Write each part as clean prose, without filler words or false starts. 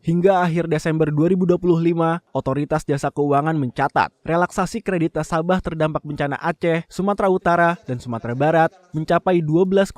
Hingga akhir Desember 2025, Otoritas Jasa Keuangan mencatat relaksasi kredit nasabah terdampak bencana Aceh, Sumatera Utara, dan Sumatera Barat mencapai 12,58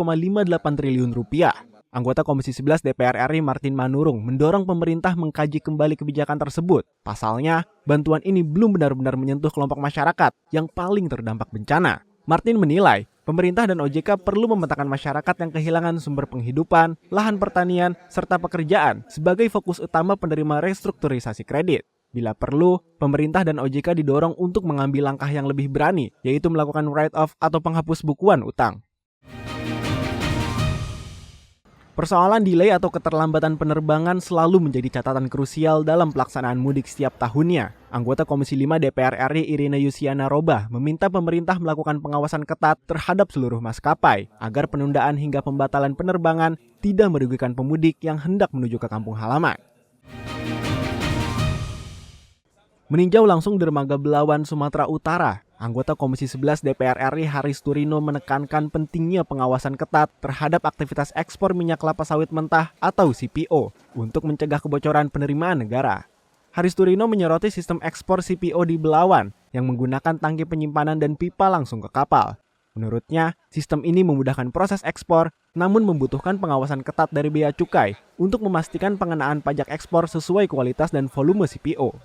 triliun rupiah. Anggota Komisi 11 DPR RI Martin Manurung mendorong pemerintah mengkaji kembali kebijakan tersebut. Pasalnya, bantuan ini belum benar-benar menyentuh kelompok masyarakat yang paling terdampak bencana. Martin menilai, pemerintah dan OJK perlu memetakan masyarakat yang kehilangan sumber penghidupan, lahan pertanian, serta pekerjaan sebagai fokus utama penerima restrukturisasi kredit. Bila perlu, pemerintah dan OJK didorong untuk mengambil langkah yang lebih berani, yaitu melakukan write-off atau penghapus bukuan utang. Persoalan delay atau keterlambatan penerbangan selalu menjadi catatan krusial dalam pelaksanaan mudik setiap tahunnya. Anggota Komisi 5 DPR RI Irina Yusiana Robah meminta pemerintah melakukan pengawasan ketat terhadap seluruh maskapai agar penundaan hingga pembatalan penerbangan tidak merugikan pemudik yang hendak menuju ke kampung halaman. Meninjau langsung dermaga Belawan, Sumatera Utara, anggota Komisi 11 DPR RI Haris Turino menekankan pentingnya pengawasan ketat terhadap aktivitas ekspor minyak kelapa sawit mentah atau CPO untuk mencegah kebocoran penerimaan negara. Haris Turino menyoroti sistem ekspor CPO di Belawan yang menggunakan tangki penyimpanan dan pipa langsung ke kapal. Menurutnya, sistem ini memudahkan proses ekspor, namun membutuhkan pengawasan ketat dari Bea Cukai untuk memastikan pengenaan pajak ekspor sesuai kualitas dan volume CPO.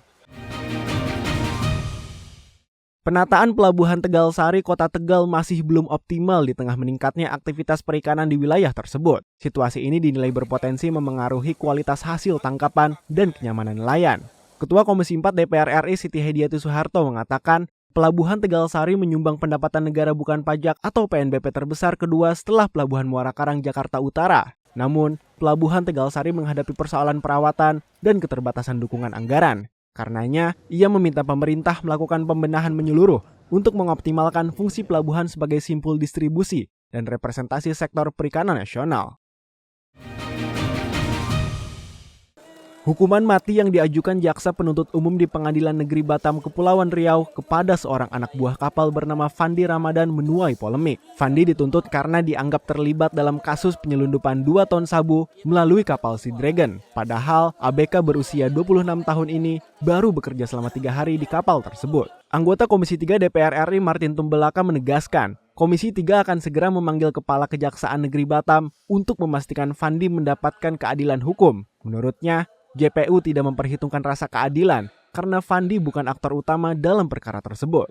Penataan Pelabuhan Tegal Sari, Kota Tegal masih belum optimal di tengah meningkatnya aktivitas perikanan di wilayah tersebut. Situasi ini dinilai berpotensi memengaruhi kualitas hasil tangkapan dan kenyamanan nelayan. Ketua Komisi 4 DPR RI Siti Hediati Soeharto mengatakan, Pelabuhan Tegal Sari menyumbang pendapatan negara bukan pajak atau PNBP terbesar kedua setelah Pelabuhan Muara Karang, Jakarta Utara. Namun, Pelabuhan Tegal Sari menghadapi persoalan perawatan dan keterbatasan dukungan anggaran. Karenanya, ia meminta pemerintah melakukan pembenahan menyeluruh untuk mengoptimalkan fungsi pelabuhan sebagai simpul distribusi dan representasi sektor perikanan nasional. Hukuman mati yang diajukan Jaksa Penuntut Umum di Pengadilan Negeri Batam, Kepulauan Riau kepada seorang anak buah kapal bernama Fandi Ramadan menuai polemik. Fandi dituntut karena dianggap terlibat dalam kasus penyelundupan 2 ton sabu melalui kapal Sea Dragon. Padahal ABK berusia 26 tahun ini baru bekerja selama 3 hari di kapal tersebut. Anggota Komisi 3 DPR RI Martin Tumbelaka menegaskan, Komisi 3 akan segera memanggil Kepala Kejaksaan Negeri Batam untuk memastikan Fandi mendapatkan keadilan hukum. Menurutnya, JPU tidak memperhitungkan rasa keadilan karena Fandi bukan aktor utama dalam perkara tersebut.